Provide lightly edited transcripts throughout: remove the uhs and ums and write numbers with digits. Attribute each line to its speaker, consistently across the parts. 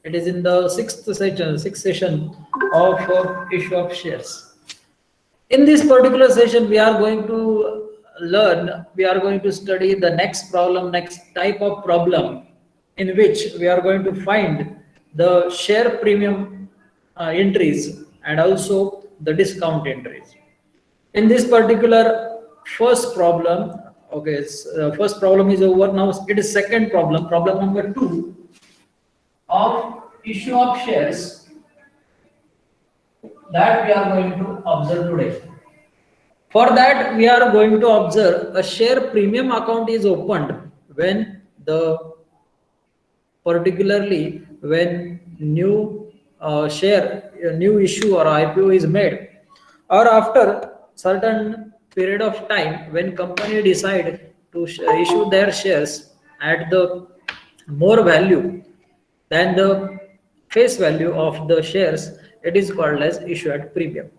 Speaker 1: It is in the sixth session of issue of shares. In this particular session, we are going to we are going to study the next problem, next type of problem, in which we are going to find the share premium entries and also the discount entries. In this particular first problem, okay, first problem is over. Now it is second problem, problem number 2 of issue of shares that we are going to observe today. For that, we are going to observe a share premium account is opened when particularly when new new issue or IPO is made, or after certain period of time when company decide to issue their shares at the more value than the face value of the shares, it is called as issue at premium.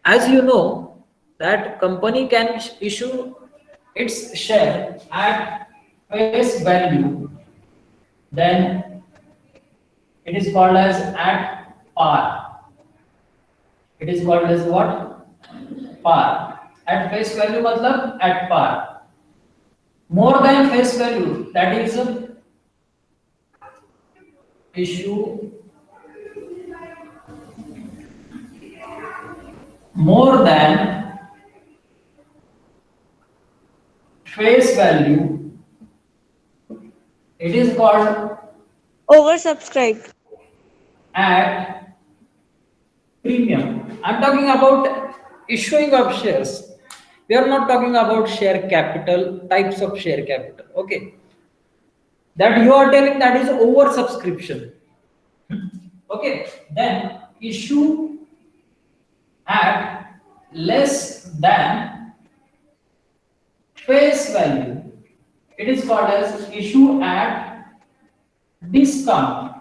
Speaker 1: As you know, that company can issue its share at face value, then it is called as at par. It is called as what? Par. At face value matlab at par. More than face value, that is issue more than face value, it is called
Speaker 2: Oversubscribed.
Speaker 1: at premium. I'm talking about issuing of shares. We are not talking about share capital, types of share capital. Okay. That you are telling, that is oversubscription. Okay. Then issue at less than face value, it is called as issue at discount.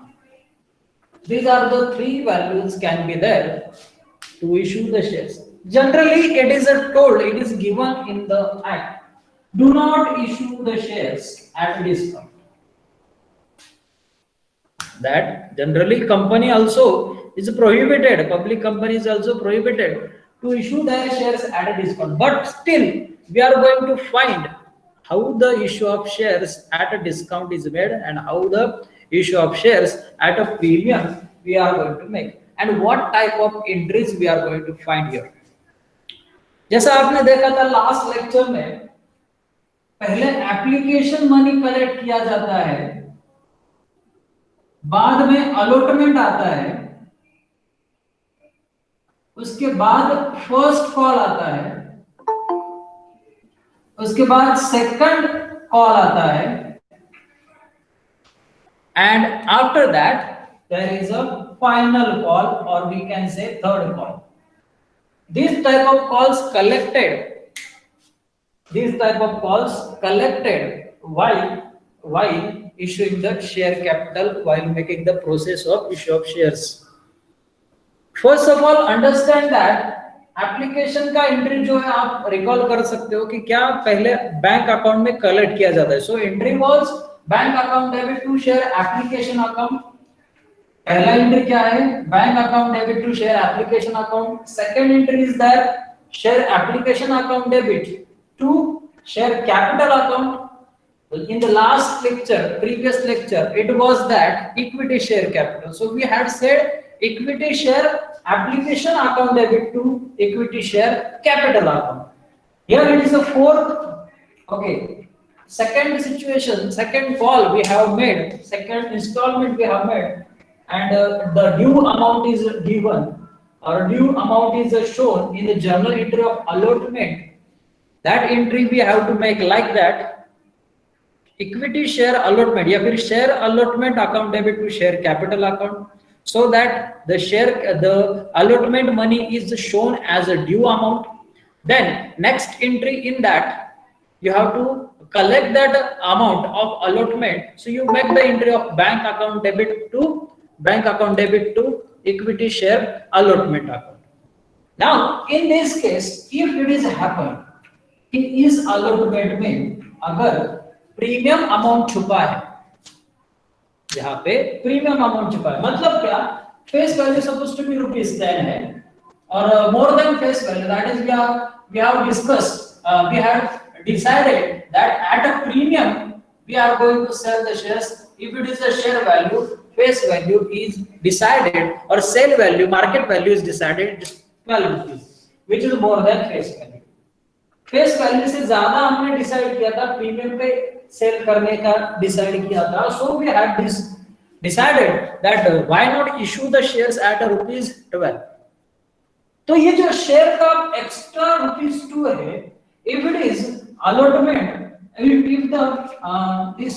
Speaker 1: These are the three values can be there to issue the shares. Generally, it is it is given in the act. Do not issue the shares at a discount. That generally company also is prohibited. Public company is also prohibited to issue their shares at a discount. But still, we are going to find how the issue of shares at a discount is made and how the issue of shares at a premium we are going to make, and what type of entries we are going to find here. जैसा आपने देखा था last lecture में, पहले application money collect किया जाता है, बाद में अलॉटमेंट आता है, उसके बाद फर्स्ट कॉल आता है, उसके बाद सेकंड कॉल आता है, and after that there is a final call, or we can say third call. These type of calls collected while issuing the share capital, while making the process of issue of shares. First of all, understand that application का entry जो है आप recall कर सकते हो कि क्या पहले बैंक अकाउंट में कलेक्ट किया जाता है. So entry was bank account debit to share application account. पहला एंट्री क्या है? Bank account debit to share application account. Second entry is that share application account debit to share capital account. In the last lecture, previous lecture, it was that equity share capital. So we had said equity share application account debit to equity share capital account. Here it is a fourth. Okay. Second situation, second call we have made, second installment we have made, and the due amount is given, or due amount is shown in the journal entry of allotment. That entry we have to make like that. Equity share allotment या फिर share allotment account debit to share capital account, so that the allotment money is shown as a due amount. Then next entry in that you have to collect that amount of allotment, so you make the entry of bank account debit to equity share allotment account. Now in this case, if it is happen कि इस allotment में अगर premium amount छुपा है, यहाँ पे premium amount छुपा है। मतलब क्या, face value suppose to be ₹10 है और more than face value, that is we have discussed, we have decided that at a premium we are going to sell the shares. If it is a share value, face value is decided or sale value, market value is decided 12 rupees, which is more than face value. Face value से ज्यादा हमने decide किया था, premium पे cell करने का decide किया था। So we had this decided that why not issue the shares at ₹12। तो ये जो शेयर का एक्स्ट्रा ₹2 है, if it is allotment, if the this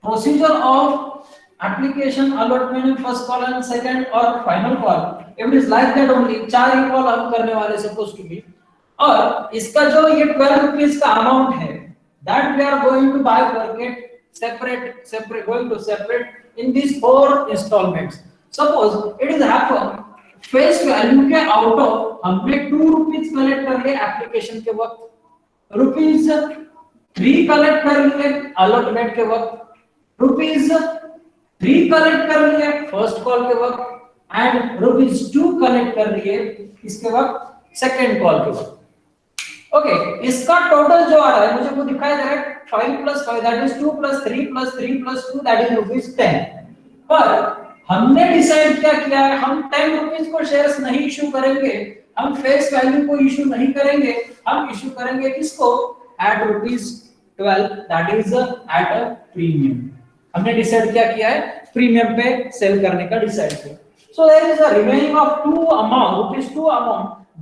Speaker 1: procedure of application allotment first call and second or final call, if it is like that only, 4 he call हम करने वाले supposed to be, और इसका जो ये 12 rupees का amount है, that we are going to bifurcate separate going to separate in these 4 installments. Suppose it is happen face value के आउट ऑफ हमने 2 रुपीस कलेक्ट कर लिए एप्लीकेशन के वक्त, ₹3 कलेक्ट कर लिए अलॉटमेंट के वक्त, ₹3 कलेक्ट कर लिए फर्स्ट कॉल के वक्त, एंड ₹2 कलेक्ट कर लिए इसके वक्त सेकंड कॉल के वक्त। ओके, इसका टोटल जो आ रहा है मुझे वो दिखाई दे रहा है 5 + 5 दैट इज 2 + 3 + 3 + 2 दैट इज ₹10। पर हमने डिसाइड क्या किया है, हम 10 रुपीस को शेयर्स नहीं इशू करेंगे, हम फेस वैल्यू को इशू नहीं करेंगे, हम इशू करेंगे किसको, at ₹12 that is at a premium. हमने डिसाइड क्या किया है, प्रीमियम पे सेल करने का डिसाइड किया। So there is a remaining of ₹2 amount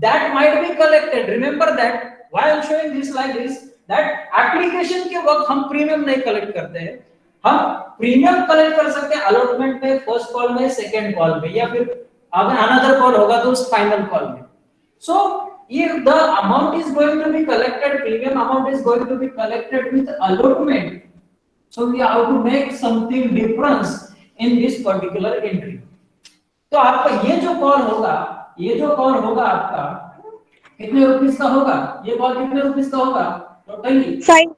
Speaker 1: that might be collected. Remember that why I am showing this like this, that application के वक्त हम प्रीमियम नहीं कलेक्ट करते हैं, हम प्रीमियम कलेक्ट कर सकते हैं अलॉटमेंट में, फर्स्ट कॉल में, सेकंड कॉल में, या फिर अगर अनदर कॉल होगा तो उस फाइनल कॉल में। सो if the amount is going to be collected, premium amount is going to be collected with allotment, so we have to make something difference in this particular entry. तो आपका ये जो call होगा आपका कितने rupees का होगा, ये कॉल कितने रुपीस का होगा, टोटली
Speaker 2: 5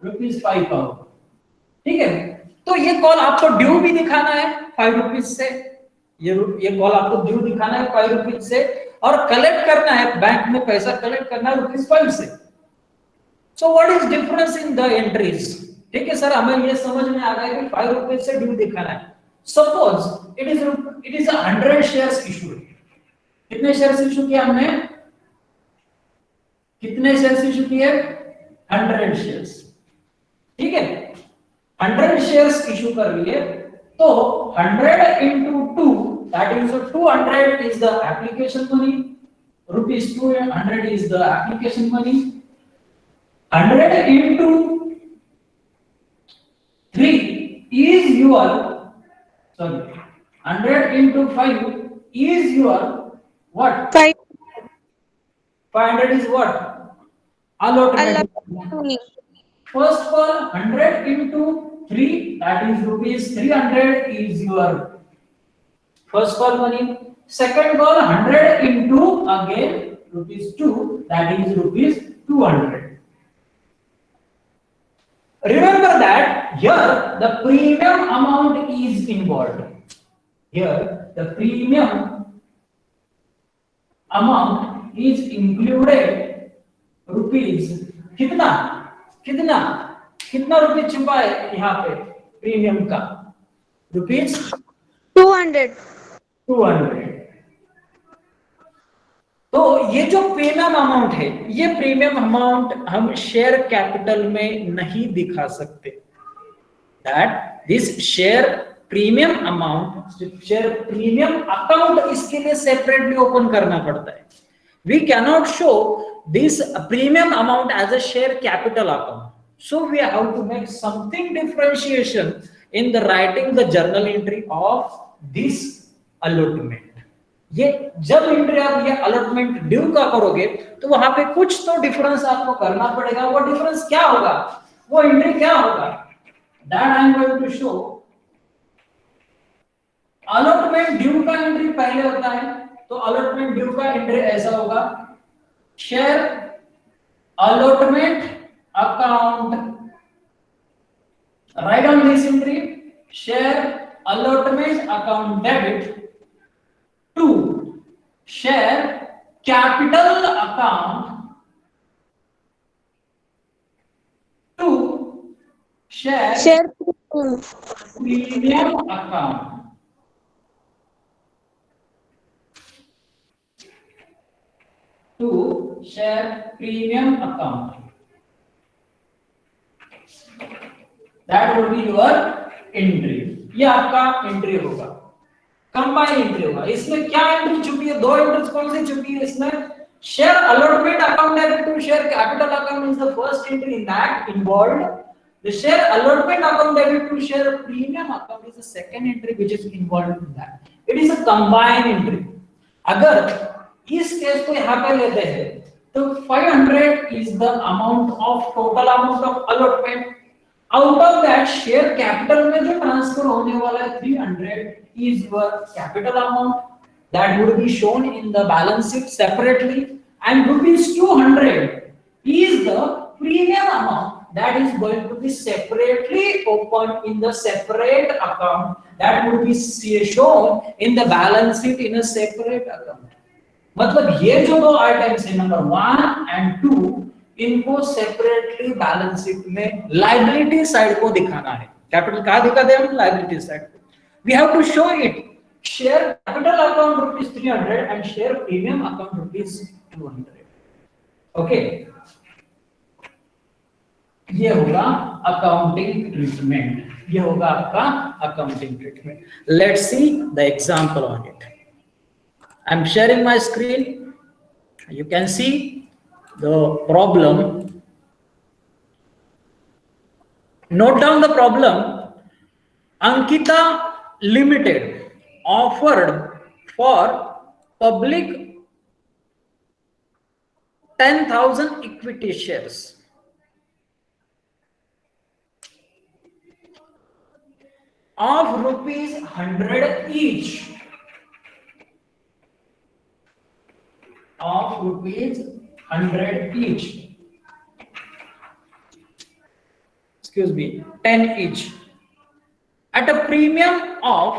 Speaker 1: ₹5 का होगा। ठीक है, तो ये कॉल आपको ड्यू भी दिखाना है 5 रुपीस से, ये कॉल आपको ड्यू दिखाना है 5 रुपीस से, और कलेक्ट करना है, बैंक में पैसा कलेक्ट करना है ₹5 से। So what is difference in the entries? ठीक है सर, हमें ये समझ में आ गया कि 5 रुपीस से ड्यू दिखाना है। Suppose it is 100 shares issued. कितने शेयर्स इशू किए हमने, कितने शेयर्स इशू किए, 100 शेयर्स। ठीक है, 100 शेयर्स इशू कर लिए, तो 100 into 2 that is 200 is the application money, ₹200 is the application money, 100 into 3 is your, sorry, 100 into 5 is your what,
Speaker 2: 5
Speaker 1: 500 is what, allotment. First call 100 into 3 that is ₹300 is your first call money. Second call 100 into again ₹2 that is ₹200. Remember that here the premium amount is involved. Here the premium amount is included rupees कितना कितना कितना rupees छुपा है यहाँ पे premium का, ₹200। तो ये जो प्रीमियम अमाउंट है, ये प्रीमियम अमाउंट हम शेयर कैपिटल में नहीं दिखा सकते। That this share premium amount, share premium account इसके लिए सेपरेटली ओपन करना पड़ता है। We cannot show this premium amount as a share capital account, so we have to make something differentiation in the writing the journal entry of this allotment. ये जब entry आप ये allotment due का करोगे तो वहां पे कुछ तो डिफरेंस आपको करना पड़ेगा। वो डिफरेंस क्या होगा, वो एंट्री क्या होगा, that I am going to show. Allotment due का एंट्री पहले होता है, तो अलॉटमेंट ड्यू का एंट्री ऐसा होगा, share allotment account Write on this entry: share allotment account debit to share capital account to share
Speaker 2: Share
Speaker 1: premium account. To share premium account. That would be your entry. ये आपका entry होगा, combine entry होगा. इसमें क्या entry छुपी है? दो entries कौन सी छुपी है इसमें? Share allotment account debit to share capital account is the first entry in that involved. The share allotment account debit to share premium account is the second entry which is involved in that. It is a combined entry. अगर इस case को यहाँ पे लेते हैं तो 500 is the amount of total amount of allotment. Out of that share capital में जो ट्रांसफर होने वाला है 300 is your capital amount that would be shown in the balance sheet separately, and rupees 200 is the premium amount that is going to be separately opened in the separate account that would be shown in the balance sheet in a separate account. मतलब ये जो दो items है number 1 and 2 इनको separately balance sheet में liability side को दिखाना है. कैपिटल कहां दिखाते हैं हम? लायबिलिटी साइड को. We have to show it. Share capital account ₹300 and share premium account ₹200. Okay, ये होगा अकाउंटिंग ट्रीटमेंट. ये होगा आपका accounting treatment. Let's see the example on it. I'm sharing my screen. You can see the problem. Note down the problem. Ankita Limited offered for public 10,000 equity shares of ₹100 each. Of ₹100 each. Excuse me, 10 each. At a premium of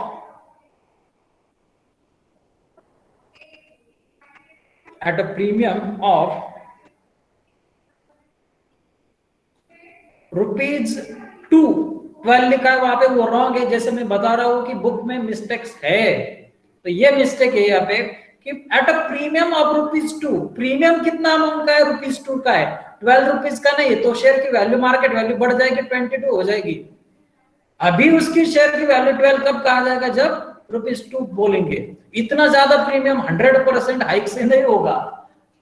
Speaker 1: ₹2. 12 लिखा है वहां पे, वो wrong है. जैसे मैं बता रहा हूं कि बुक में मिस्टेक्स है, तो ये मिस्टेक है यहाँ पे कि eight a premium of ₹2. Premium कितना अमाउंट का है? ₹2 का है, ₹12 का नहीं है. तो शेयर की वैल्यू, मार्केट वैल्यू बढ़ जाएगी, 22 हो जाएगी. अभी उसकी शेयर की वैल्यू 12 कब कहा जाएगा? जब ₹2 बोलेंगे. इतना ज्यादा प्रीमियम 100% हाइक से नहीं होगा.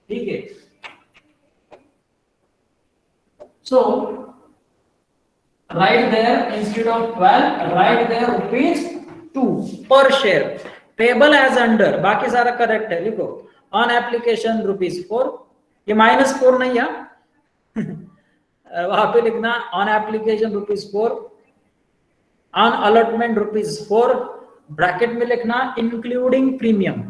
Speaker 1: ठीक है. So write there instead of 12, write there ₹2 पर शेयर. पेबल एज अंडर, बाकी सारा करेक्ट है. लिखो ऑन एप्लीकेशन ₹4. ये -4 नहीं है. वहां पे लिखना on application ₹4, on allotment ₹4, bracket में लिखना इंक्लूडिंग प्रीमियम,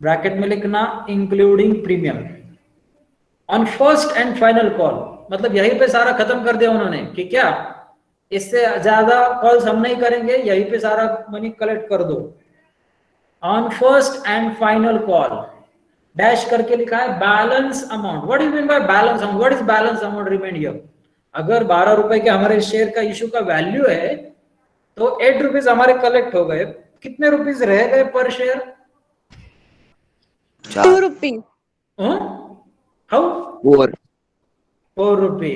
Speaker 1: ब्रैकेट में लिखना including premium. On first and final call, मतलब यहीं पे सारा खत्म कर दिया उन्होंने कि क्या इससे ज्यादा कॉल्स हम नहीं करेंगे, यहीं पे सारा मनी कलेक्ट कर दो. On first and final call dash करके लिखा है balance amount. What you mean by balance amount? What is balance amount remain here? अगर ₹12 के हमारे शेयर का इशू का वैल्यू है तो ₹8 हमारे कलेक्ट हो गए. कितने रुपीस रह गए पर share?
Speaker 2: ₹2.
Speaker 1: How?
Speaker 3: 4.
Speaker 1: ₹4.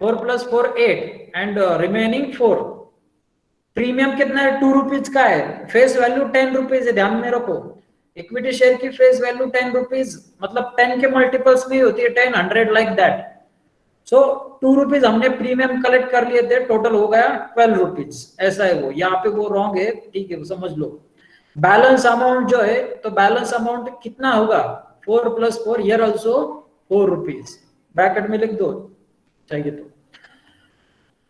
Speaker 1: 4 + 4 8 and remaining 4. Premium कितना है? ₹2 का है. फेस वैल्यू ₹10 है, ध्यान में रखो. इक्विटी शेयर की फेस वैल्यू ₹10, मतलब 10 के मल्टीपल्स में होती है, 10, 100 लाइक दैट. सो ₹2 हमने प्रीमियम कलेक्ट कर लिए थे, टोटल हो गया ₹12. ऐसा है वो. यहाँ पे वो रॉन्ग है, ठीक है, वो समझ लो. बैलेंस अमाउंट जो है, तो बैलेंस अमाउंट कितना होगा? 4 + 4, हियर आल्सो ₹4. ब्रैकेट में लिख दो चाहिए तो.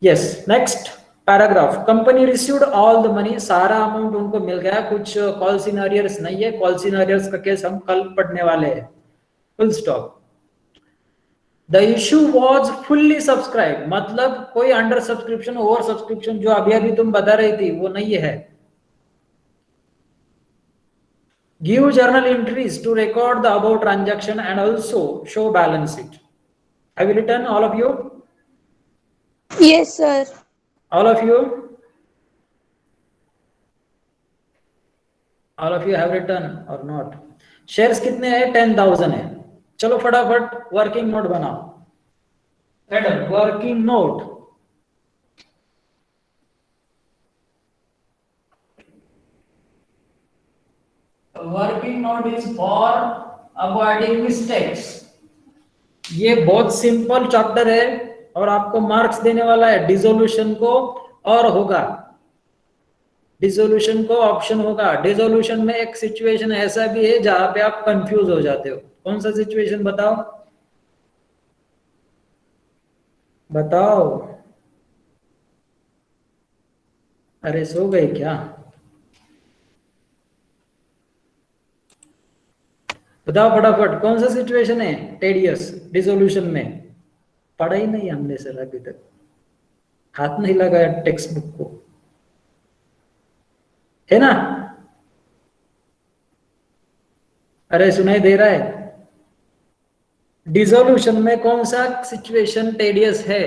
Speaker 1: Yes, next paragraph. Company received all the money. सारा अमाउंट उनको मिल गया. कुछ कॉल सिनेरियर्स नहीं है. कॉल सिनेरियर्स का केस हम कल पढ़ने वाले हैं. Full stop. The issue was fully subscribe, मतलब कोई अंडर सब्सक्रिप्शन ओवर सब्सक्रिप्शन जो अभी अभी तुम बता रही थी वो नहीं है. Give journal entries to record the about transaction and also show balance sheet. Have you written all of you?
Speaker 2: Yes, sir.
Speaker 1: All of you? All of you have written or not? Shares कितने हैं? 10,000 है. चलो फटाफट working note बनाओ. Header working note. Working note is for avoiding mistakes. ये बहुत simple chapter है और आपको मार्क्स देने वाला है. डिसोल्यूशन को और होगा, डिसोल्यूशन को ऑप्शन होगा. डिसोल्यूशन में एक सिचुएशन ऐसा भी है जहां पे आप कंफ्यूज हो जाते हो. कौन सा सिचुएशन बताओ? बताओ. अरे सो गए क्या? बताओ फटाफट, कौन सा सिचुएशन है टेडियस डिसोल्यूशन में? पढ़ा ही नहीं हमने सर अभी तक, हाथ नहीं लगाया टेक्स्ट बुक को, है ना? अरे सुनाई दे रहा है? डिसोल्यूशन में कौन सा सिचुएशन टेडियस है?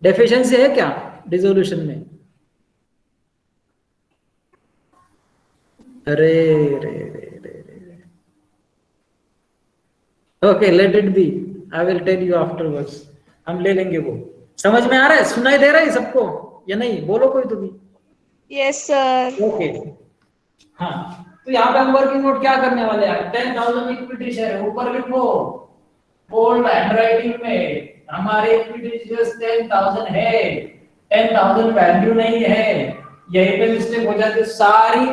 Speaker 1: डेफिशिएंसी है क्या डिसोल्यूशन में? अरे रे रे रे रे. Okay let it be, I will tell you afterwards. हम ले लेंगे वो. समझ में आ रहा है? सुनाई दे रहा है सबको या नहीं? बोलो कोई तो भी.
Speaker 2: Yes, sir.
Speaker 1: ओके. हाँ, तो यहाँ पे हम वर्किंग नोट क्या करने वाले हैं? 10,000 इक्विटी शेयर है, ऊपर लिखो बोल्ड हैंडराइटिंग में. हमारे इक्विटी शेयर्स 10,000 है. 10,000 वैल्यू नहीं है. यहीं पे मिस्टेक हो जाती है. सारी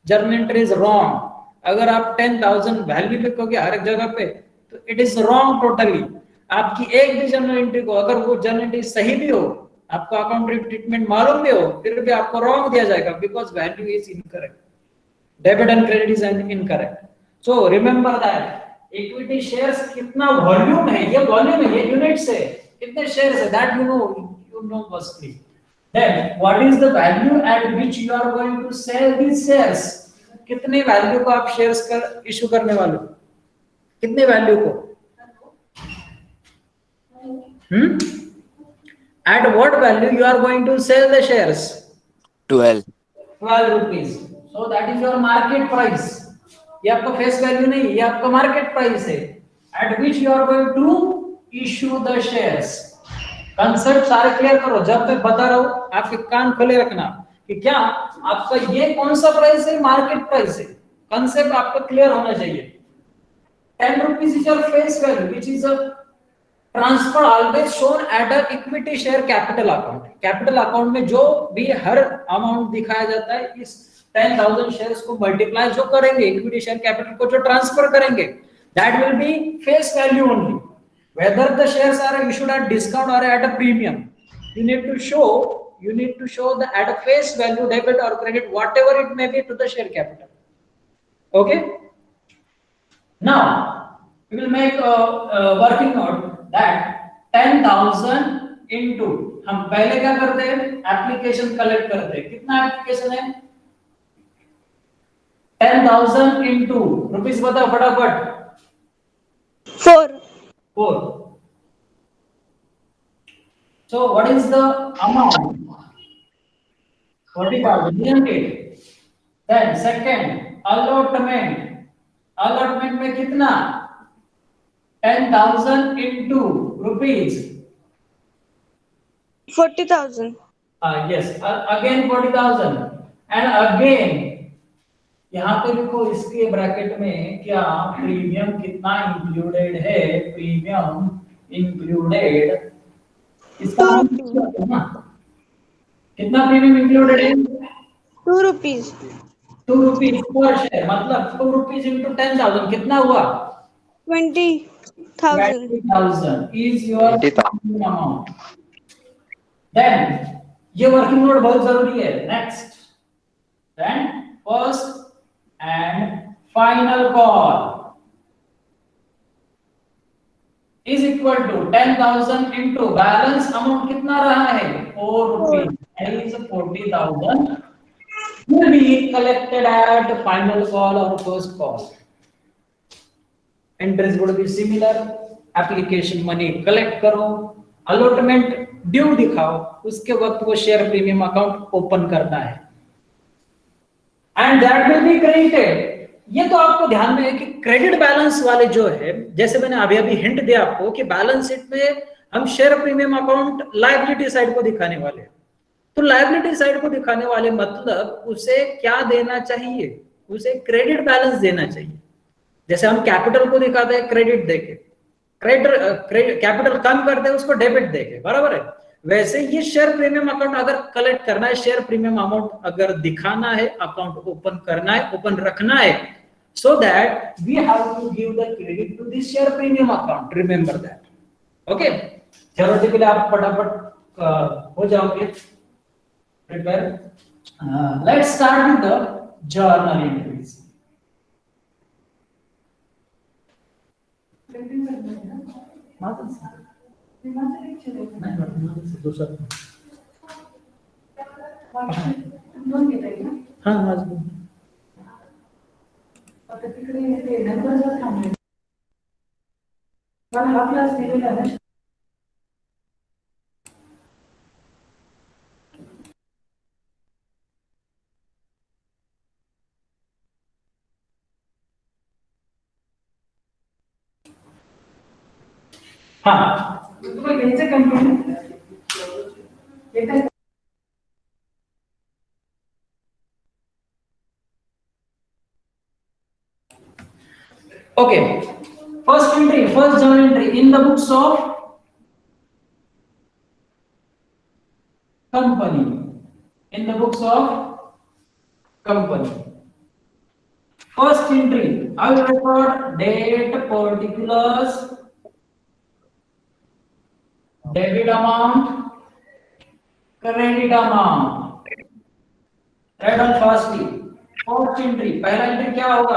Speaker 1: जर्नल एंट्री इज रॉन्ग. अगर आप 10,000 वैल्यू लिखोगे हर एक जगह पे तो इट इज रॉन्ग टोटली. आपकी एक भी जर्नल एंट्री को अगर वो जर्नल एंट्री सही भी हो, आपको अकाउंटिंग ट्रीटमेंट मालूम भी हो, फिर भी आपको रॉन्ग दिया जाएगा because value is incorrect. Debit and credit is incorrect. So remember that equity shares कितना वॉल्यूम है, ये वॉल्यूम है, ये यूनिट्स है. कितने शेयर्स है that you know firstly. Then what is the value at which you are going to sell these shares? कितने value को आप शेयर्स कर इशू करने वाले हो? कितने वैल्यू को? At what value you are going to sell the shares? 12 rupees. So that is your market price. ये आपका फेस वैल्यू नहीं, ये आपका मार्केट प्राइस है. At which you are going to issue the shares. Concept सारे clear करो. जब मैं बता रहा हूं आपके कान खोले रखना कि क्या आपका ये कौन सा प्राइस है, मार्केट प्राइस है. कंसेप्ट आपका क्लियर होना चाहिए. 10 rupees is your face value which is a transfer always shown at a equity share capital account. Capital account में जो भी हर अमाउंट दिखाया जाता है इस 10,000 शेयर्स को मल्टीप्लाई जो करेंगे इक्विटी शेयर कैपिटल को जो ट्रांसफर करेंगे that will be face value only. Whether the shares are issued at discount or at a premium, you need to show the at a face value debit or credit whatever it may be to the share capital. Okay, now we will make a working note that 10,000 into हम पहले क्या करते हैं, application collect करते हैं. कितना application है? 10,000 into rupees बताओ फटाफट.
Speaker 2: 4.
Speaker 1: So what is the amount? 40,000, isn't it? Then second, allotment में कितना? 10,000 into rupees.
Speaker 2: 40,000.
Speaker 1: Yes, again 40,000 and again यहाँ पे लिखो इसके ब्रैकेट में क्या प्रीमियम कितना इंक्लूडेड है. प्रीमियम इंक्लूडेड इसका कितना प्रीमियम इंक्लूडेड है?
Speaker 2: 2 rupees.
Speaker 1: 2 rupees पर शेयर, मतलब 2 rupees into 10,000 कितना हुआ?
Speaker 2: 20,000.
Speaker 1: 20,000 is your amount. Then ये वर्किंग नोट बहुत जरूरी है. Next, then first and final call is equal to 10,000 into balance amount कितना रहा है 4 rupees, is 40,000 will be collected at final call or first call. Entries would be similar. Application money collect करो, allotment due दिखाओ, उसके वक्त वो share premium account open करना है and that will be credited. ये तो आपको ध्यान में है कि क्रेडिट बैलेंस वाले जो है, जैसे मैंने अभी अभी हिंट दिया आपको कि बैलेंस शीट में हम share premium account liability side को दिखाने वाले हैं, तो लायबिलिटी साइड को दिखाने वाले मतलब उसे क्या देना चाहिए, उसे क्रेडिट बैलेंस देना चाहिए। जैसे हम कैपिटल को दिखाते हैं क्रेडिट देके, क्रेडिट कैपिटल कम करते हैं उसको डेबिट देके, बराबर है। वैसे ये शेयर प्रीमियम अकाउंट अगर कलेक्ट करना है, शेयर प्रीमियम अमाउंट अगर दिखाना है, अकाउंट ओपन करना है, ओपन रखना है, so that we have to give the credit to this share premium account, remember that, okay। theoretically आप फटाफट हो जाओगे prepare। Let's start with the journal entries। हाँ तुम्हें कैसे computer okay, first entry, first journal entry in the books of company, in the books of company, first entry I will record date, particulars, debit amount, credit amount, right on firstly first entry, पहला entry क्या होगा,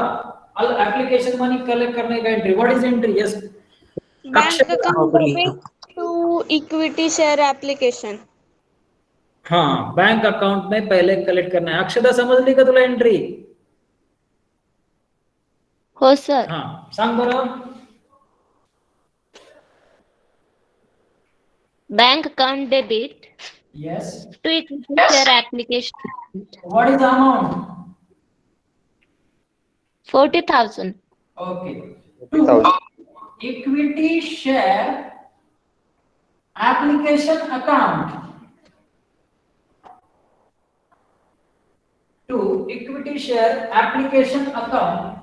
Speaker 1: अल application money collect करने का entry, what is entry, yes
Speaker 2: Bank account debit to equity share application.
Speaker 1: हाँ bank account में पहले collect करना है। अक्षता समजली का तुला एंट्री,
Speaker 3: हो सर।
Speaker 1: हाँ सांग बरं।
Speaker 3: Bank account debit
Speaker 1: Yes,
Speaker 3: to equity share application
Speaker 1: what is the amount,
Speaker 3: 40,000
Speaker 1: okay, to equity share application account, to equity share application account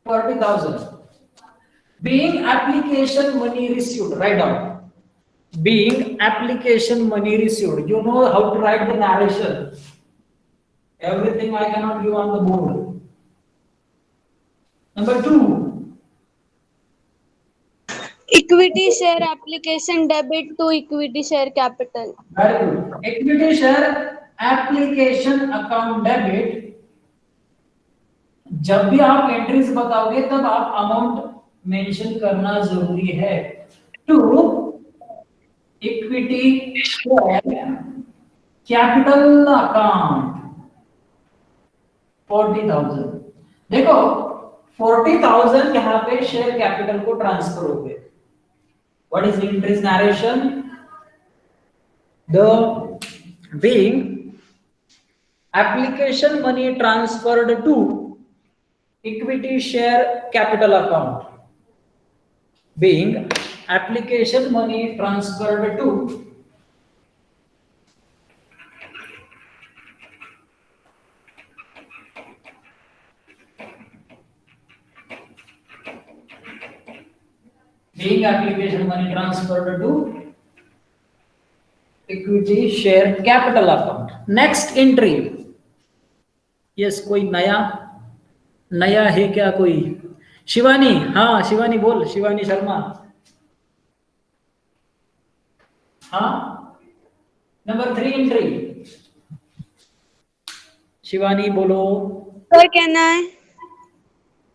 Speaker 1: 40,000 being application money received, write down being application money received, you know how to write the narration, everything I cannot give on the board. Number 2,
Speaker 2: Equity share application debit to equity share capital.
Speaker 1: very good, equity share application account debit, जब भी आप entries बताओगे तब आप amount mention करना जरूरी है। To equity capital account 40,000, देखो 40,000 यहाँ पे शेयर कैपिटल को ट्रांसफर हो गए। What is entries narration, the being application money transferred to equity share capital account, being application money transferred to being application money transferred to equity share capital account. Next entry, yes कोई नया नया है क्या कोई, शिवानी, हाँ शिवानी बोल, शिवानी शर्मा, हाँ number 3 entry Shivani बोलो.
Speaker 2: Sir, can I?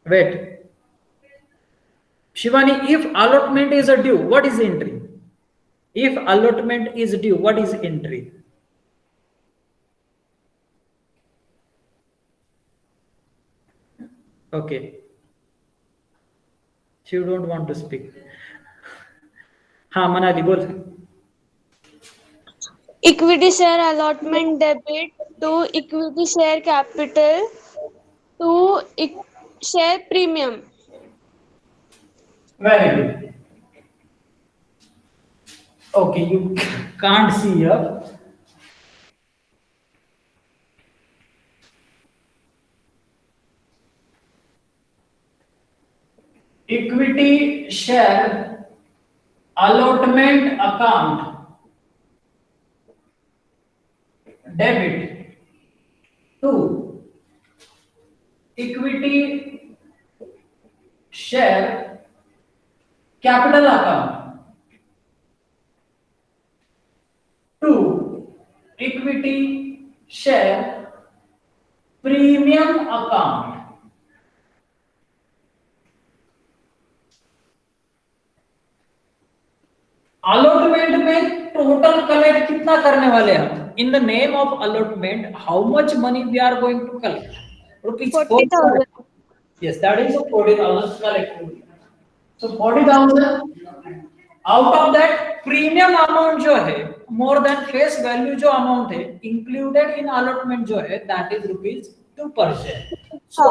Speaker 1: Wait. Shivani, if allotment is a due, what is entry? If allotment is due, what is entry? Okay. She don't want to speak. हाँ मनाली बोल.
Speaker 2: Equity share allotment debit to equity share capital to share premium.
Speaker 1: Very good. Okay, you can't see here. Equity share allotment account debit to equity share capital account to equity share premium account. Allotment में total collect कितना करने वाले हैं? In the name of allotment how much money we are going to collect? Rupees
Speaker 2: 40,000.
Speaker 1: Yes, that is 40,000 collected. So 40,000 out of that premium amount जो है मोर than face value जो amount है included in allotment जो है that is ₹2 per share. So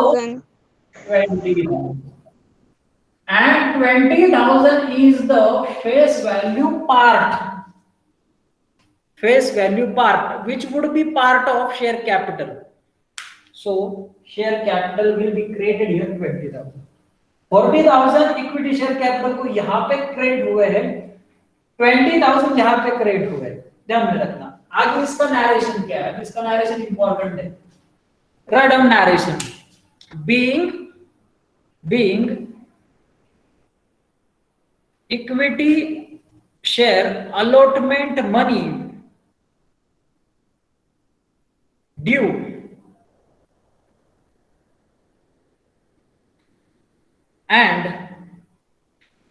Speaker 1: 20,000. And 20,000 is the face value part. Face value part, which would be part of share capital. So share capital will be created here 20,000. 40,000 equity share capital को यहाँ पे credit हुए हैं, 20,000 यहाँ पे credit हुए हैं. ध्यान में रखना. आगे इसका नरेशन क्या है? इसका नरेशन इंपॉर्टेंट है. Write down narration. being equity share allotment money due and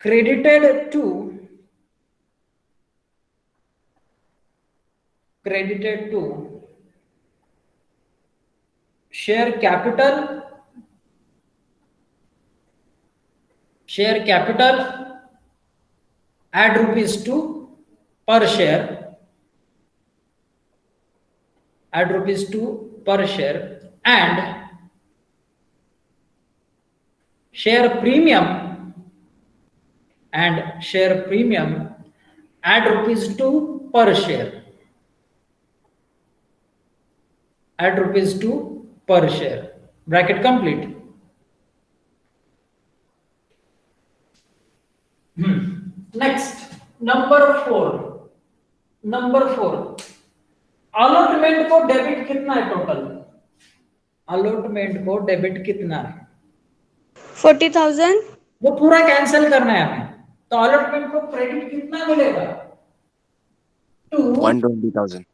Speaker 1: credited to share capital add ₹2 per share, and share premium add ₹2 per share, bracket complete. Next, number 4. Allotment को debit कितना है total? Allotment को debit कितना है?
Speaker 2: 40,000.
Speaker 1: वो पूरा cancel करना है हमें. तो अलॉटमेंट को क्रेडिट कितना मिलेगा?
Speaker 4: 120,000.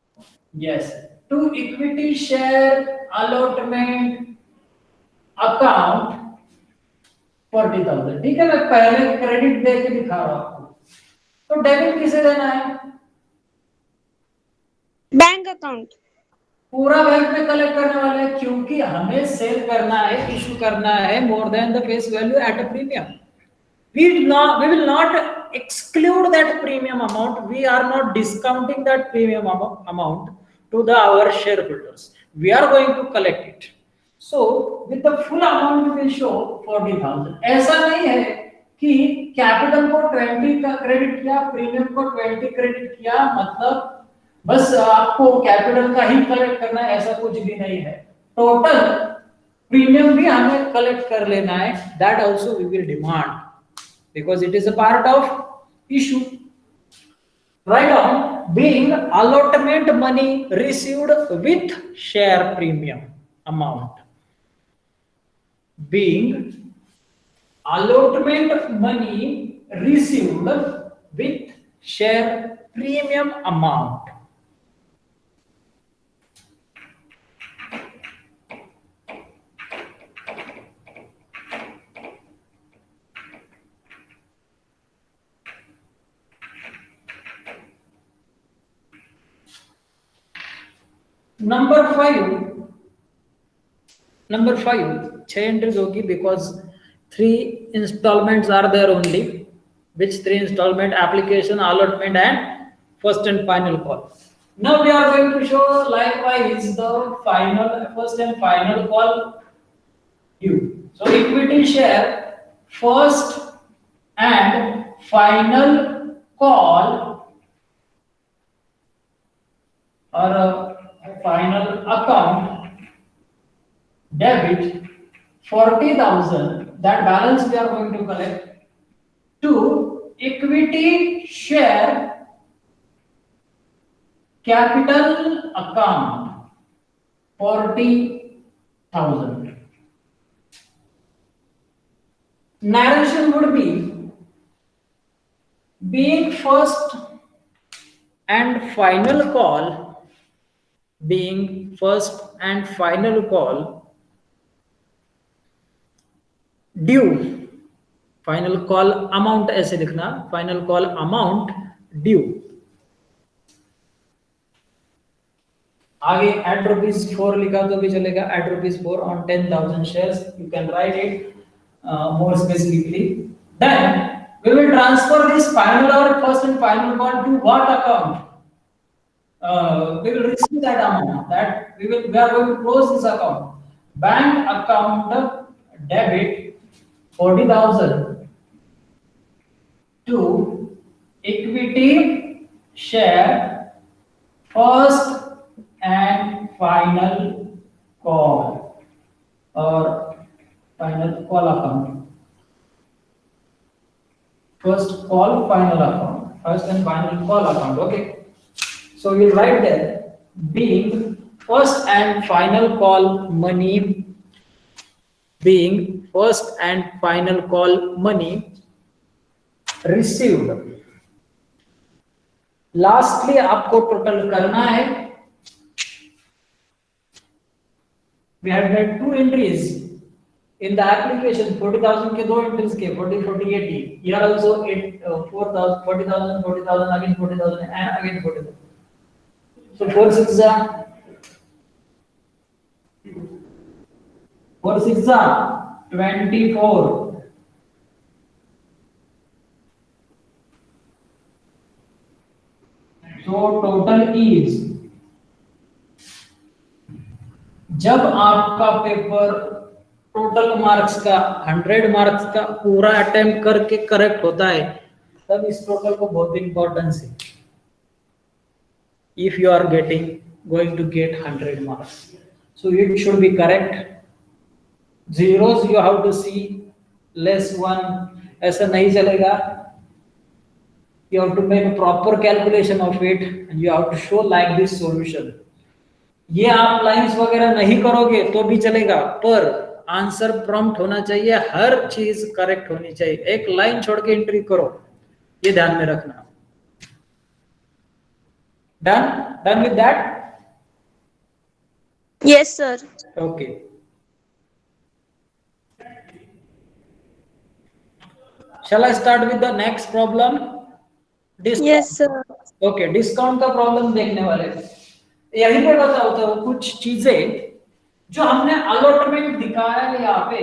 Speaker 1: Yes, to equity share allotment account 40,000. ठीक है, मैं पहले क्रेडिट दे के दिखा रहा हूं आपको. तो डेबिट किसे देना है?
Speaker 2: Bank account.
Speaker 1: पूरा बैंक में कलेक्ट करने वाले हैं क्योंकि हमें सेल करना है, इशू करना है more than the face value eight a premium. We will not exclude that premium amount. We are not discounting that premium amount to our shareholders. We are going to collect it. So with the full amount we show 40,000. ऐसा नहीं है कि capital को 20 का credit किया, premium को 20 credit किया, मतलब बस आपको कैपिटल का ही कलेक्ट करना है, ऐसा कुछ भी नहीं है. टोटल प्रीमियम भी हमें कलेक्ट कर लेना है. That also we will demand because it is a part of issue. Write down being allotment money received with share premium amount. Being allotment money received with share premium amount. Number 5 6 entries होगी because 3 installments are there only. Which 3 installment? Application, allotment and first and final call. Now we are going to show likewise the first and final call due. So equity share first and final call or final account debit 40,000, that balance we are going to collect to equity share capital account 40,000. Narration would be being first and final call, being first and final call due, final call amount ऐसे लिखना, final call amount due. आगे at ₹4 लिखा तो भी चलेगा, at ₹4 on 10,000 shares. You can write it more specifically. Then we will transfer this final or first and final call to what account? We will receive that amount. That we are going to close this account. Bank account debit 40,000 to equity share first and final call or final call account. First call, final account. First and final call account. Okay. So we'll write there being first and final call money, being first and final call money received. Lastly, आपको total करना है. We had made 2 entries in the application. 40,000 के 2 entries के 40, 40, 80. Here also 4,000, 40,000, 40,000, again 40,000 and again 40,000. So 4 6 are 24. So total is, जब आपका paper total marks का 100 marks का पूरा अटेम्प्ट करके करेक्ट होता है, तब इस टोटल को बहुत इंपॉर्टेंस है. If you are going to get 100 marks, so it should be correct. Zeros you have to see, less 1, ऐसा नहीं चलेगा. You have to make a proper calculation of it and you have to show like this solution. ये आप lines वगैरह नहीं करोगे तो भी चलेगा, पर आंसर प्रॉम्प्ट होना चाहिए, हर चीज करेक्ट होनी चाहिए. एक लाइन छोड़ के एंट्री करो, ये ध्यान में रखना. Done with that?
Speaker 2: Yes, sir.
Speaker 1: Okay. Shall I start with the next problem? Discount.
Speaker 2: Yes, sir.
Speaker 1: Okay, discount का प्रॉब्लम देखने वाले. यही पे बताओ तो कुछ चीजें जो हमने अलॉटमेंट दिखाया है यहाँ पे,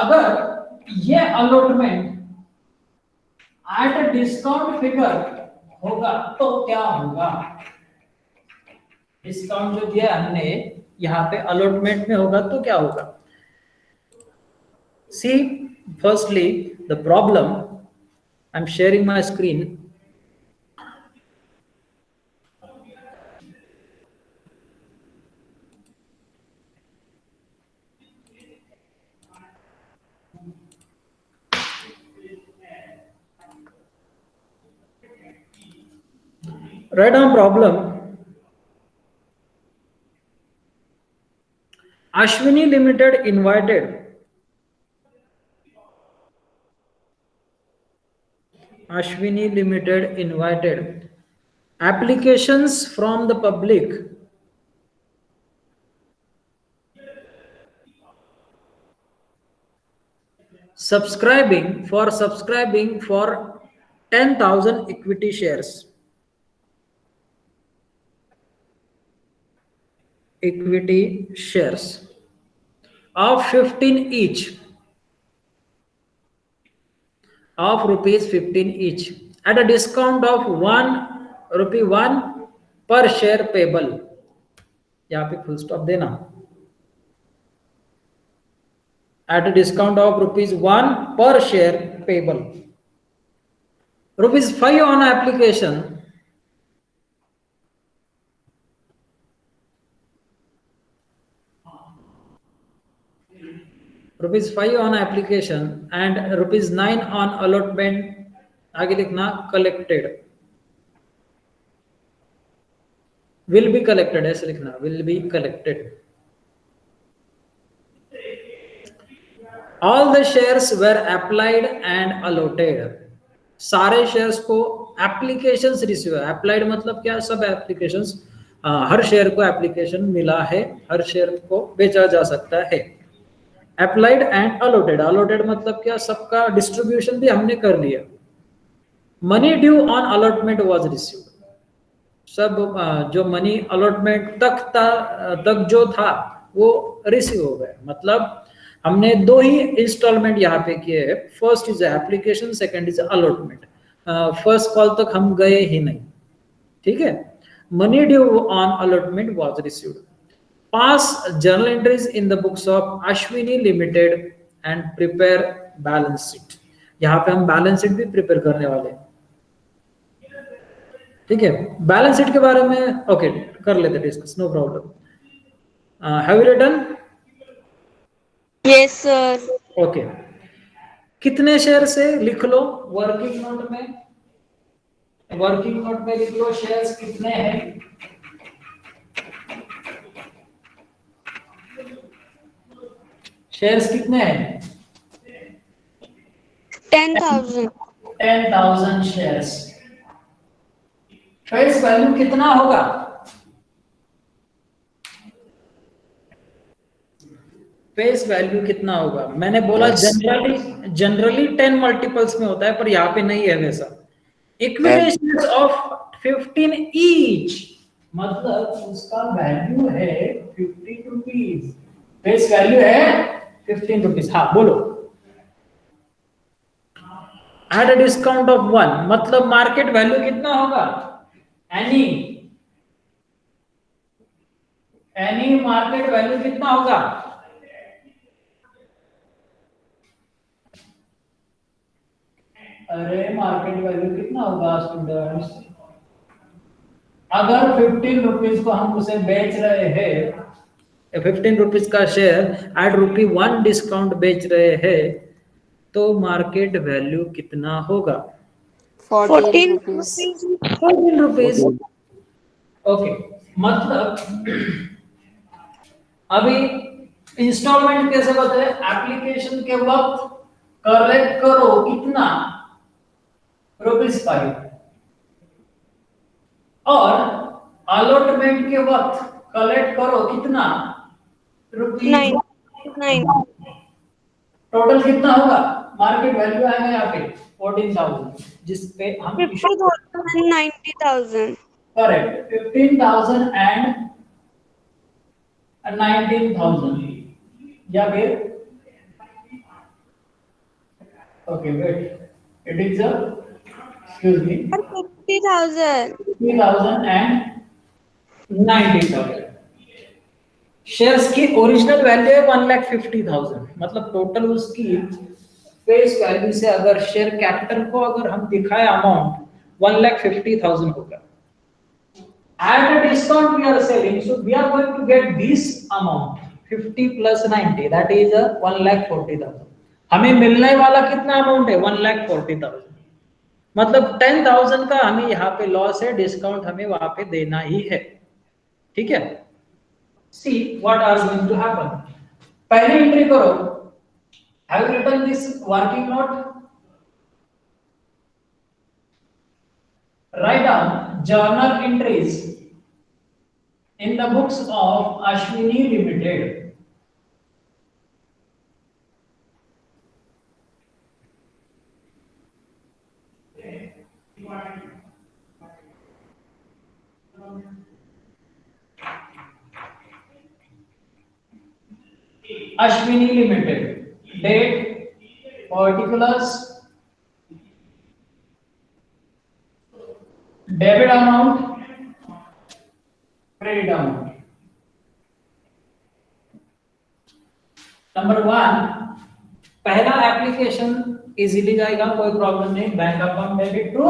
Speaker 1: अगर ये अलॉटमेंट एट डिस्काउंट फिगर होगा तो क्या होगा. डिस्काउंट जो दिया हमने यहाँ पे अलॉटमेंट में होगा तो क्या होगा. See, firstly the problem, I'm sharing my screen. Write down problem. Ashwini Limited invited applications from the public subscribing for 10,000 equity shares. equity shares of 15 each, of rupees 15 each, at a discount of 1 rupee per share payable. यहाँ पे full stop देना. At a discount of ₹1 per share payable. ₹5 on application. ₹5 on application and ₹9 on allotment. आगे लिखना collected. Will be collected, ऐसे लिखना, will be collected. All the shares were applied and allotted. सारे shares को applications receive, applied मतलब क्या, सब applications, हर share को एप्लीकेशन मिला है, हर शेयर को बेचा जा सकता है. अप्लाइड एंड अलॉटेड, अलॉटेड मतलब क्या, सबका डिस्ट्रीब्यूशन भी हमने कर लिया. Money due on allotment was received, सब जो मनी अलॉटमेंट तक जो था वो रिसीव हो गए. मतलब हमने 2 ही इंस्टॉलमेंट यहाँ पे किए हैं. First is application, second is allotment. First call तक हम गए ही नहीं. ठीक है. Money due on allotment was received. Pass journal entries in the books of Ashwini limited and prepare balance sheet. यहाँ पे हम बैलेंस शीट भी प्रिपेयर करने वाले हैं. ठीक है. बैलेंस शीट के बारे में ओके कर लेते discuss, no problem. Have you written?
Speaker 2: Yes, sir.
Speaker 1: Okay. कितने शेयर से लिख लो वर्किंग नोट में, वर्किंग नोट में लिख लो शेयर्स कितने हैं. शेयर्स कितने हैं?
Speaker 2: 10,000.
Speaker 1: 10,000 शेयर्स. फेस वैल्यू कितना होगा? फेस वैल्यू कितना होगा? मैंने बोला जनरली 10 मल्टीपल्स में होता है, पर यहाँ पे नहीं है वैसा. इक्विटी शेयर्स ऑफ 15 ईच, मतलब उसका वैल्यू है 15 रुपीज. फेस वैल्यू है 15 रुपीज. हाँ बोलो. एट अ डिस्काउंट ऑफ 1, मतलब मार्केट वैल्यू कितना होगा? एनी मार्केट वैल्यू कितना होगा? अरे मार्केट वैल्यू कितना होगा स्टूडेंट्स? अगर 15 रुपीज को हम उसे बेच रहे हैं, 15 रुपीज का शेयर एट ₹1 डिस्काउंट बेच रहे हैं, तो मार्केट वैल्यू कितना होगा?
Speaker 2: 14 rupees.
Speaker 1: 14 रुपीज. ओके. मतलब अभी इंस्टॉलमेंट कैसे बताए? एप्लीकेशन के वक्त कलेक्ट करो कितना? ₹5. और अलॉटमेंट के वक्त कलेक्ट करो कितना?
Speaker 2: Nine.
Speaker 1: टोटल कितना होगा? मार्केट वैल्यू आएगा यहाँ पे 14,000, जिसपे हम
Speaker 2: 50,000 and 90,000.
Speaker 1: करेक्ट 15,000 एंड 19,000, या फिर okay wait, it is excuse me
Speaker 2: 50,000.
Speaker 1: 50,000 and 90,000. Shares की ओरिजिनल वैल्यू है 1,50,000, मतलब टोटल उसकी फेस वैल्यू से अगर शेयर कैपिटल को अगर हम दिखाए अमाउंट 1,50,000 होगा. At a discount we are selling, so we are going to get this amount 50 plus 90, that is 1,40,000. हमें मिलने वाला कितना अमाउंट है? 1,40,000. मतलब 10,000 का हमें यहाँ पे लॉस है, डिस्काउंट हमें वहां पे देना ही है. ठीक है. See what are going to happen. पहले एंट्री करो. Have you written this working note? Write down journal entries in the books of Ashwini Limited. Ashwini Limited. Date, particulars, debit amount, credit amount. Number 1, पहला application easily जाएगा, कोई problem नहीं. Bank account debit to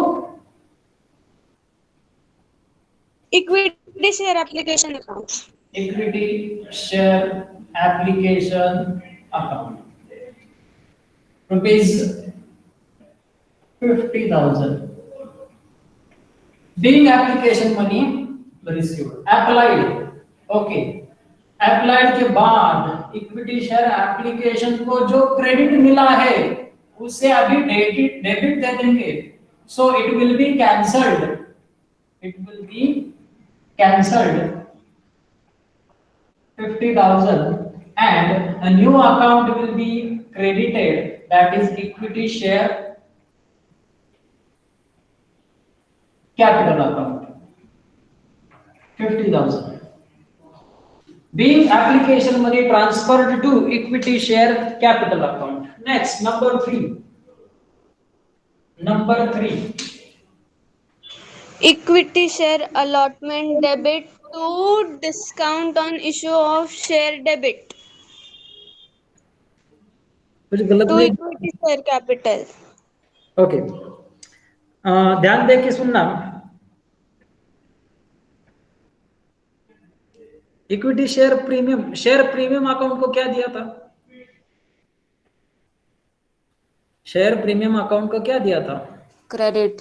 Speaker 2: Equity share application account.
Speaker 1: Equity share application account, rupees 50,000. being application money received. Applied, okay. Applied के बाद equity share application को जो credit मिला है उसे अभी डेबिट दे देंगे. So it will be cancelled, it will be cancelled 50,000 and a new account will be credited, that is equity share capital account 50,000. Being application money transferred to equity share capital account. Next, number 3. Number 3.
Speaker 2: Equity share allotment debit to discount on issue of share debit
Speaker 1: कुछ गलत
Speaker 2: to
Speaker 1: नहीं.
Speaker 2: equity share capital.
Speaker 1: Okay, ध्यान दे के सुनना. Equity share premium account को क्या दिया था? शेयर प्रीमियम अकाउंट को क्या दिया था?
Speaker 4: क्रेडिट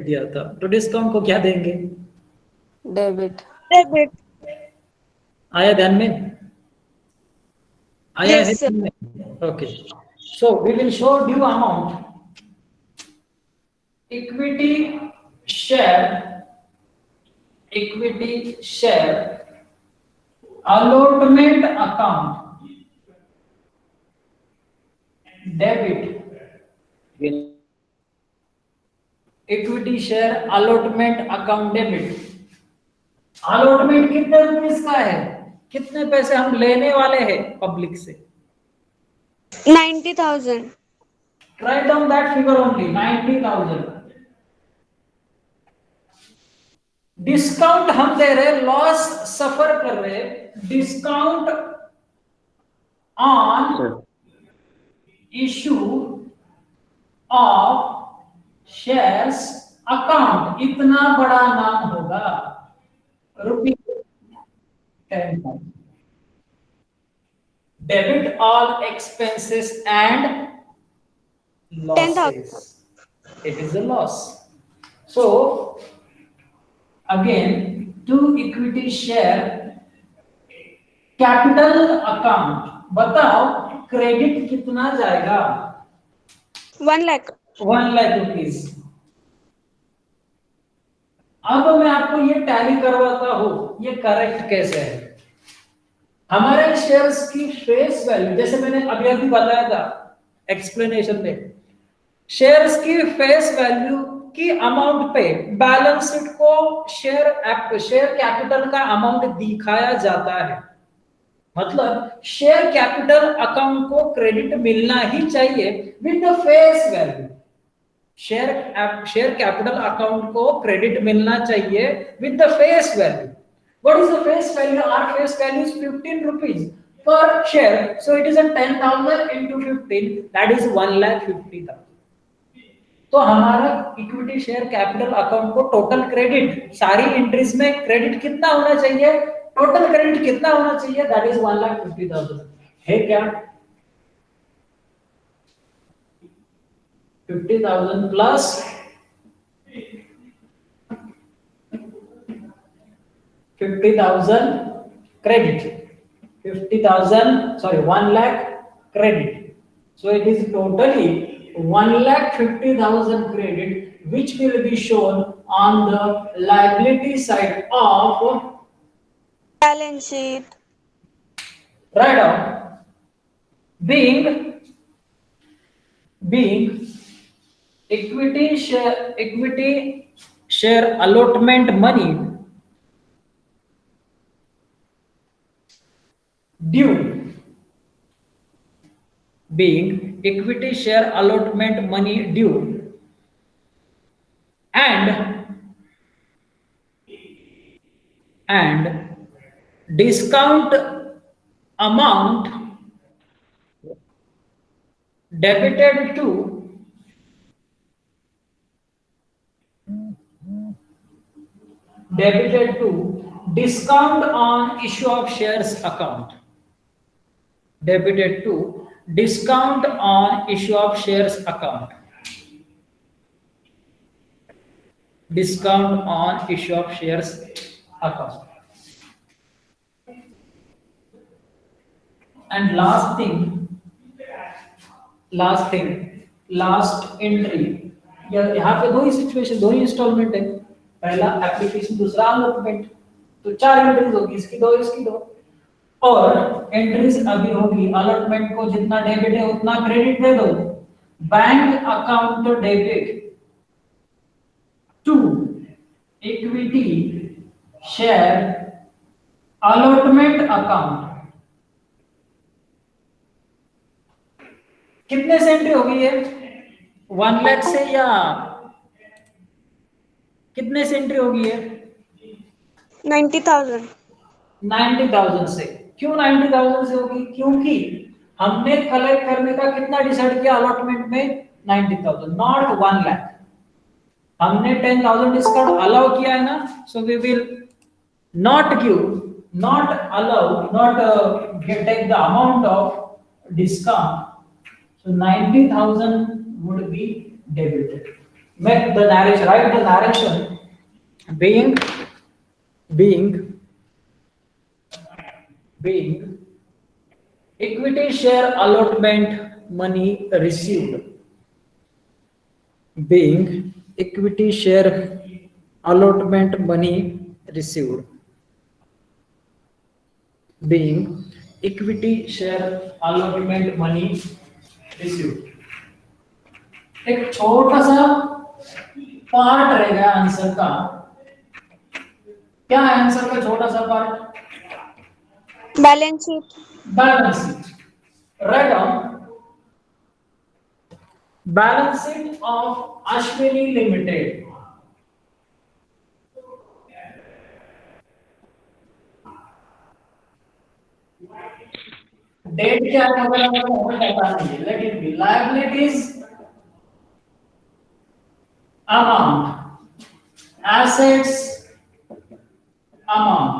Speaker 1: दिया था. तो डिस्काउंट को क्या देंगे?
Speaker 4: Debit
Speaker 2: Debit.
Speaker 1: आया ध्यान में? आया
Speaker 2: Yes,
Speaker 1: है
Speaker 2: sir.
Speaker 1: ध्यान में? Okay, so we will show due amount equity share allotment account debit, equity share allotment account debit. allotment कितने रुपीस का है? कितने पैसे हम लेने वाले हैं पब्लिक से?
Speaker 2: 90,000.
Speaker 1: Write down that figure only, 90,000. Discount हम दे रहे, लॉस सफर कर रहे. Discount on issue of shares account, इतना बड़ा नाम होगा, ₹10,000. Debit all expenses and
Speaker 2: 10,000.
Speaker 1: losses. It is a loss. So again, to equity share capital account, बताओ क्रेडिट कितना जाएगा?
Speaker 2: 1 lakh.
Speaker 1: 1 लाख रुपीस. अब मैं आपको ये टैली करवाता हूं, ये करेक्ट कैसे है. हमारे शेयर्स की फेस वैल्यू, जैसे मैंने अभी बताया था एक्सप्लेनेशन में, शेयर्स की फेस वैल्यू की अमाउंट पे बैलेंस शीट को शेयर कैपिटल का अमाउंट दिखाया जाता है. मतलब शेयर कैपिटल अकाउंट को क्रेडिट मिलना ही चाहिए with the face value. Share capital account को क्रेडिट मिलना चाहिए with the face value. What is the face value? Our face value is 15 rupees per share, so it is a 10,000 into 15, that is 1,50,000. तो हमारा equity share capital account को total credit, सारी entries में credit कितना होना चाहिए, total credit कितना होना चाहिए, दैट इज 1,50,000 है क्या? 50,000 plus 50,000 credit, 1 lakh credit. So it is totally 1,50,000 credit, which will be shown on the liability side of
Speaker 2: Balance sheet.
Speaker 1: right down. Being equity share allotment money due being equity share allotment money due and discount amount debited to discount on issue of shares account, debited to discount on issue of shares account, discount on issue of shares account. And last entry, यहाँ पे दो ही situation, दो ही instalment है, पहला application, दूसरा allotment, तो 4 entries होगी, इसकी दो, इसकी दो, और एंट्रीज अभी होगी अलॉटमेंट को जितना डेबिट है उतना क्रेडिट दे दो, bank account debit to equity share allotment account. कितने से एंट्री होगी ये? 1 लाख से या कितने से एंट्री होगी ये?
Speaker 2: 90,000।
Speaker 1: 90,000 से। क्यों 90,000 से होगी? क्योंकि हमने कलेक्ट करने का कितना डिसाइड किया अलॉटमेंट में? 90,000, नॉट 1 लाख। हमने 10,000 डिस्काउंट अलाउ किया है ना, so we will not give, not allow, not take the amount of discount, so 90,000 would be debited. Make the narration, write the narration being equity share allotment money received, being equity share allotment money received, being equity share allotment money received। एक छोटा सा part रहेगा answer का। क्या है answer का छोटा सा part?
Speaker 2: Balance sheet.
Speaker 1: Balance sheet. Write down balance sheet of Ashwini limited. Date क्या है let it be liabilities amount, assets amount.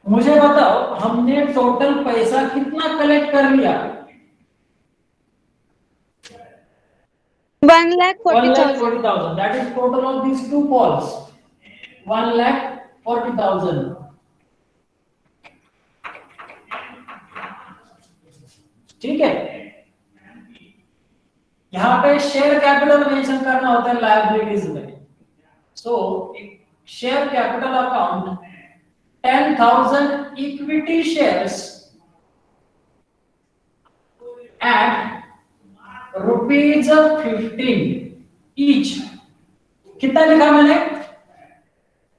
Speaker 1: मुझे बताओ हमने टोटल पैसा कितना कलेक्ट कर लिया?
Speaker 2: 1,40,000।
Speaker 1: That is total of these two calls, 1,40,000। ठीक है, यहां पे शेयर कैपिटल मेंशन करना होता है लायबिलिटीज में। सो share capital account 10,000 equity shares at ₹15 each. कितना लिखा मैंने?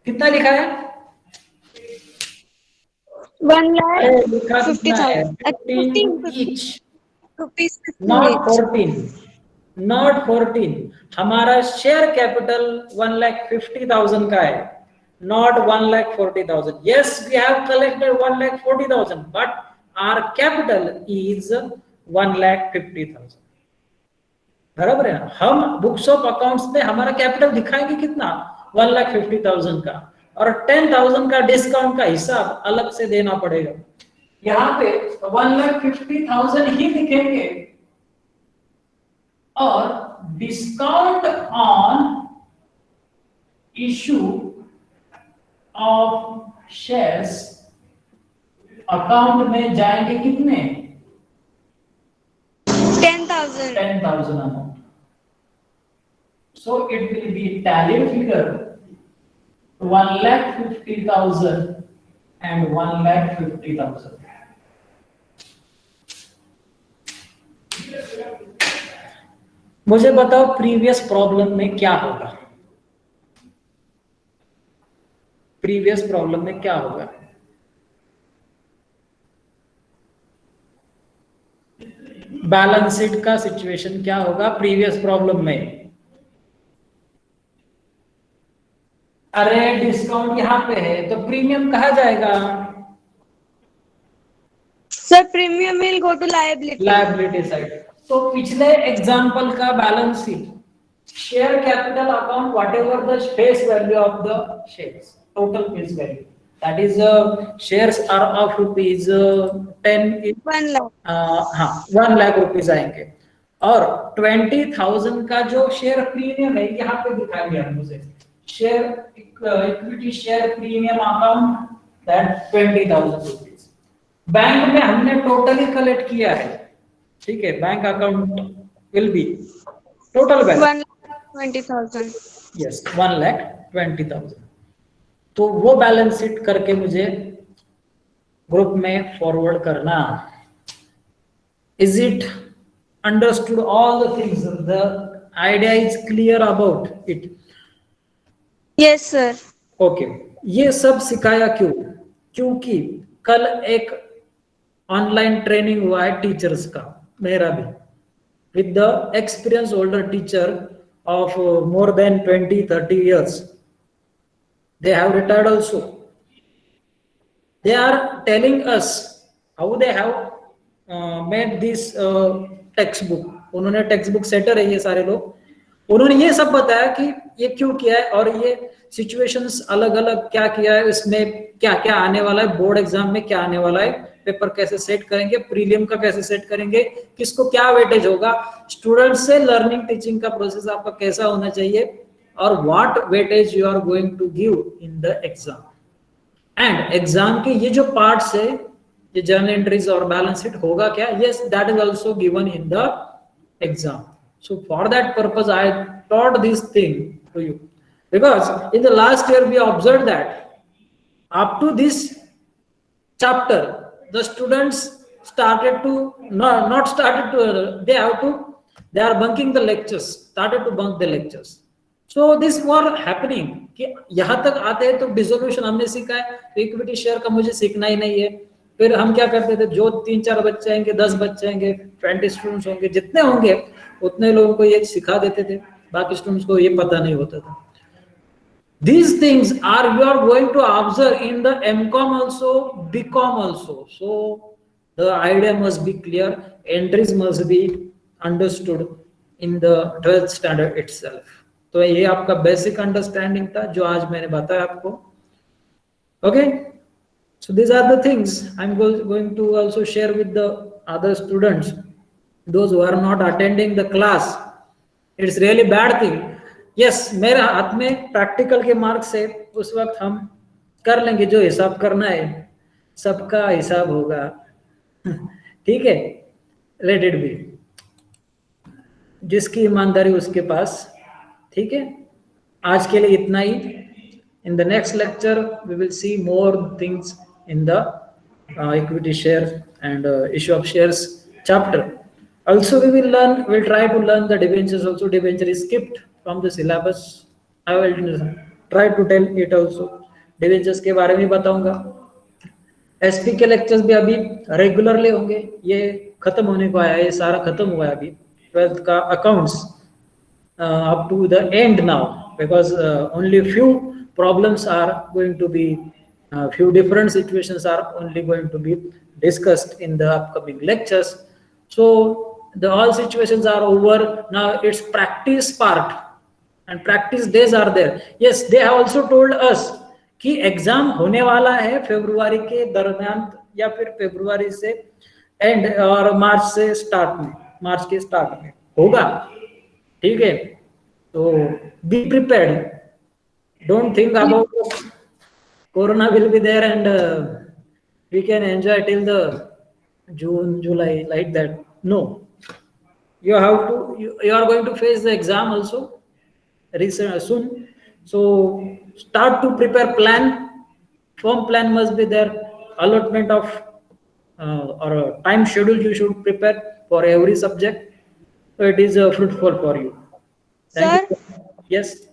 Speaker 1: कितना लिखा है?
Speaker 2: 1,50,000
Speaker 1: each, not 14। हमारा शेयर कैपिटल 1,50,000 का है, not 1,40,000। yes, we have collected 1,40,000 but our capital is 1,50,000। बराबर है ना? हम बुक्स ऑफ अकाउंट्स में हमारा कैपिटल दिखाएंगे कितना? 1,50,000 का, और 10,000 का डिस्काउंट का हिसाब अलग से देना पड़ेगा। यहाँ पे 1,50,000 ही लिखेंगे और discount on issue of shares account में जाएंगे कितने?
Speaker 2: 10,000।
Speaker 1: 10,000 amount. So it will be tallied figure 1,50,000 and 1,50,000। मुझे बताओ प्रीवियस प्रॉब्लम में क्या होगा? प्रीवियस प्रॉब्लम में क्या होगा? बैलेंस शीट का सिचुएशन क्या होगा प्रीवियस प्रॉब्लम में? अरे डिस्काउंट यहाँ पे है तो प्रीमियम कहा जाएगा?
Speaker 2: Sir, premium will go to liability.
Speaker 1: Liability side. तो पिछले एग्जांपल का balance sheet share capital account whatever the face value of the shares, total face value that is shares are of rupees 10
Speaker 2: 1 lakh.
Speaker 1: हाँ 1 lakh rupees आएंगे और 20,000 का जो share premium है यहाँ पे दिखाएंगे हम उसे share equity share premium account that 20,000 rupees. Bank में हमने टोटली कलेक्ट किया है, ठीक है, bank account will be total balance
Speaker 2: 1,20,000.
Speaker 1: Yes 1,20,000। तो वो बैलेंस शीट करके मुझे ग्रुप में फॉरवर्ड करना। Is it understood all the things? The idea is clear about it?
Speaker 2: Yes, sir.
Speaker 1: Okay ये सब सिखाया क्यों? क्योंकि कल एक ऑनलाइन ट्रेनिंग हुआ है टीचर्स का, मेरा भी, with the experience older teacher of more than 20-30 years. They have retired also. They are telling us how they have made this textbook. उन्होंने टेक्स्ट बुक सेटर है ये सारे लोग, उन्होंने ये सब बताया कि ये क्यों किया है और ये सिचुएशंस अलग अलग क्या किया है, इसमें क्या क्या आने वाला है, बोर्ड एग्जाम में क्या आने वाला है, पेपर कैसे सेट करेंगे, प्रीलियम का कैसे सेट करेंगे, किसको क्या वेटेज होगा, स्टूडेंट्स से लर्निंग टीचिंग का प्रोसेस आपका कैसा होना चाहिए और what weightage you are going to give in the exam. And exam के ये जो पार्ट्स है, ये जर्नल एंट्रीज और बैलेंस शीट होगा क्या, yes that is also given in the exam. So for that purpose I taught this thing to you, because in the last year we observed that up to this chapter the students started to not started to they are bunking the lectures, started to bunk the lectures. So this were happening कि यहाँ तक आते हैं तो dissolution हमने सीखा है, equity share का मुझे सीखना ही नहीं है। फिर हम क्या करते थे, जो 3-4 बच्चे आएंगे, 10 बच्चे आएंगे, 20 स्टूडेंट्स होंगे, जितने होंगे उतने लोगों को ये सिखा देते थे, बाकी स्टूडेंट्स को ये पता नहीं होता था। These things are you are going to observe in the MCom also, BCom also. So the idea must be clear, entries must be understood in the 12th standard itself. तो ये आपका बेसिक अंडरस्टैंडिंग था जो आज मैंने बताया आपको। Okay, so these are the things I'm going to also share with the other students, those who are not attending the class. It's really bad thing. Yes, मेरे हाथ में प्रैक्टिकल के मार्क्स है, उस वक्त हम कर लेंगे जो हिसाब करना है, सबका हिसाब होगा, ठीक है, लेट इट बी, जिसकी ईमानदारी उसके पास, ठीक है। आज के लिए इतना ही। In the next lecture we will see more things in the equity share and issue of shares chapter. Also we will try to learn the debentures also. Debenture is skipped from the syllabus. I will try to tell it also. Debentures के बारे में बताऊंगा। SP के lectures भी अभी regularly होंगे, ये खत्म होने को आया है, ये सारा खत्म हुआ है अभी 12th का accounts up to the end now, because only few problems are going to be, few different situations are only going to be discussed in the upcoming lectures. So the all situations are over now. It's practice part and practice days are there. Yes, they have also told us कि exam होने वाला है फरवरी के दरमियान या फिर फरवरी से and और मार्च से स्टार्ट में, मार्च के स्टार्ट में होगा, ठीक है। तो be prepared, don't think about corona will be there and we can enjoy till the June, July like that. No, you have to, you are going to face the exam also soon. So start to prepare plan, firm plan must be there, allotment of or a time schedule you should prepare for every subject, so it is fruitful for you. Thank you. Yes.